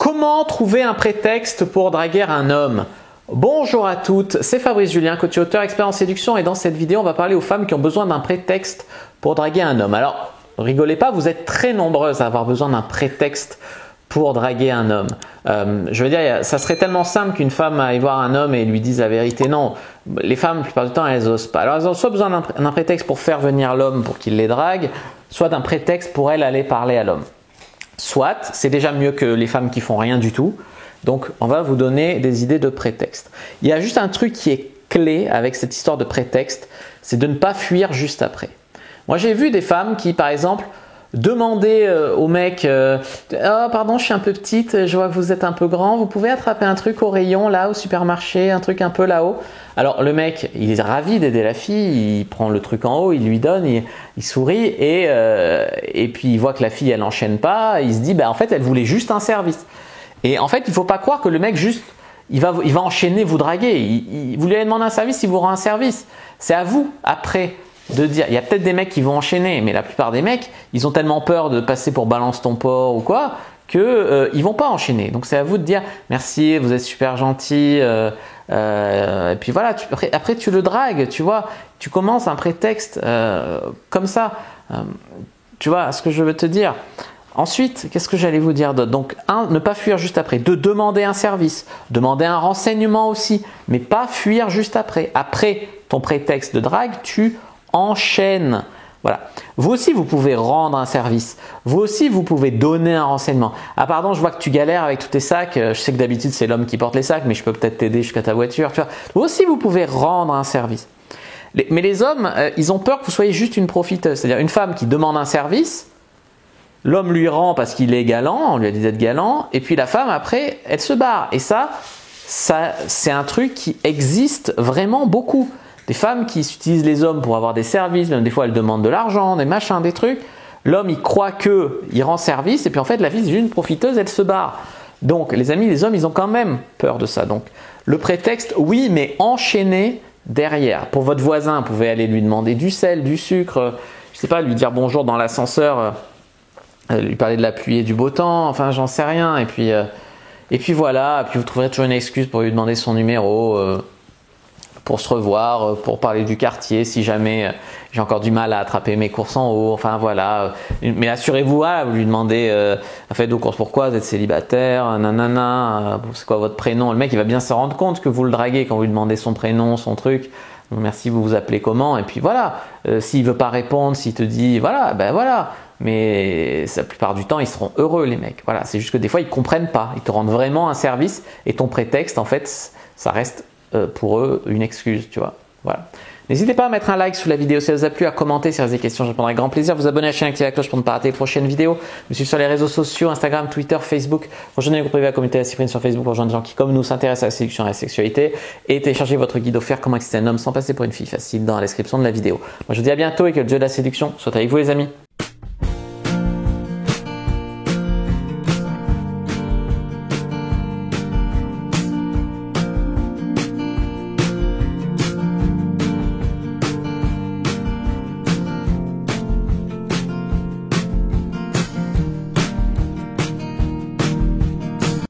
Comment trouver un prétexte pour draguer un homme? Bonjour à toutes, c'est Fabrice Julien, coach et auteur expert en séduction, et dans cette vidéo on va parler aux femmes qui ont besoin d'un prétexte pour draguer un homme. Alors rigolez pas, vous êtes très nombreuses à avoir besoin d'un prétexte pour draguer un homme. Je veux dire, ça serait tellement simple qu'une femme aille voir un homme et lui dise la vérité. Non, les femmes, la plupart du temps, elles n'osent pas. Alors elles ont soit besoin d'un prétexte pour faire venir l'homme pour qu'il les drague, soit d'un prétexte pour elles aller parler à l'homme. Soit, c'est déjà mieux que les femmes qui font rien du tout. Donc, on va vous donner des idées de prétexte. Il y a juste un truc qui est clé avec cette histoire de prétexte, c'est de ne pas fuir juste après. Moi, j'ai vu des femmes qui, par exemple, demandaient au mec oh, pardon, je suis un peu petite, je vois que vous êtes un peu grand, vous pouvez attraper un truc au rayon là, au supermarché, un truc un peu là-haut. Alors le mec, il est ravi d'aider la fille, il prend le truc en haut, il lui donne, il sourit et puis il voit que la fille elle enchaîne pas, il se dit bah en fait elle voulait juste un service. Et en fait il faut pas croire que le mec juste il va enchaîner vous draguer, vous lui avez demandé un service, il vous rend un service. C'est à vous après de dire, il y a peut-être des mecs qui vont enchaîner, mais la plupart des mecs, ils ont tellement peur de passer pour balance ton porc ou quoi, que ils vont pas enchaîner. Donc c'est à vous de dire merci, vous êtes super gentil, et puis voilà, après tu le dragues, tu vois, tu commences un prétexte comme ça, tu vois ce que je veux te dire. Ensuite, qu'est-ce que j'allais vous dire d'autre? Donc, ne pas fuir juste après. De demander un service, demander un renseignement aussi, mais pas fuir juste après. Après ton prétexte de drague, tu enchaînes. Voilà. Vous aussi, vous pouvez rendre un service. Vous aussi, vous pouvez donner un renseignement. Ah pardon, je vois que tu galères avec tous tes sacs. Je sais que d'habitude, c'est l'homme qui porte les sacs, mais je peux peut-être t'aider jusqu'à ta voiture. Tu vois. Vous aussi, vous pouvez rendre un service. Mais les hommes, ils ont peur que vous soyez juste une profiteuse. C'est-à-dire une femme qui demande un service, l'homme lui rend parce qu'il est galant, on lui a dit d'être galant, et puis la femme, après, elle se barre. Et ça c'est un truc qui existe vraiment beaucoup. Des femmes qui utilisent les hommes pour avoir des services, même des fois elles demandent de l'argent, des machins, des trucs. L'homme, il croit qu'il rend service, et puis en fait, la fille, c'est une profiteuse, elle se barre. Donc, les amis, les hommes, ils ont quand même peur de ça. Donc, le prétexte, oui, mais enchaîné derrière. Pour votre voisin, vous pouvez aller lui demander du sel, du sucre, je sais pas, lui dire bonjour dans l'ascenseur, lui parler de la pluie et du beau temps, enfin, j'en sais rien. Et puis voilà, et puis vous trouverez toujours une excuse pour lui demander son numéro, pour se revoir, pour parler du quartier, si jamais j'ai encore du mal à attraper mes courses en haut, enfin voilà. Mais assurez-vous, vous lui demandez, faites vos courses pourquoi, vous êtes célibataire, nanana, c'est quoi votre prénom? Le mec il va bien se rendre compte que vous le draguez quand vous lui demandez son prénom, son truc. Merci, vous vous appelez comment? Et puis voilà, s'il veut pas répondre, s'il te dit voilà, ben voilà. Mais la plupart du temps, ils seront heureux les mecs. Voilà, c'est juste que des fois, ils comprennent pas. Ils te rendent vraiment un service et ton prétexte, en fait, ça reste pour eux une excuse, tu vois. Voilà. N'hésitez pas à mettre un like sous la vidéo si elle vous a plu, à commenter si vous avez des questions, je répondrai avec grand plaisir. Vous abonner à la chaîne, activer la cloche pour ne pas rater les prochaines vidéos. Me suivre sur les réseaux sociaux, Instagram, Twitter, Facebook. Rejoignez le groupe privé à la communauté de la Cyprine sur Facebook pour rejoindre des gens qui, comme nous, s'intéressent à la séduction et à la sexualité. Et téléchargez votre guide offert Comment exciter un homme sans passer pour une fille facile dans la description de la vidéo. Moi, je vous dis à bientôt et que le dieu de la séduction soit avec vous les amis.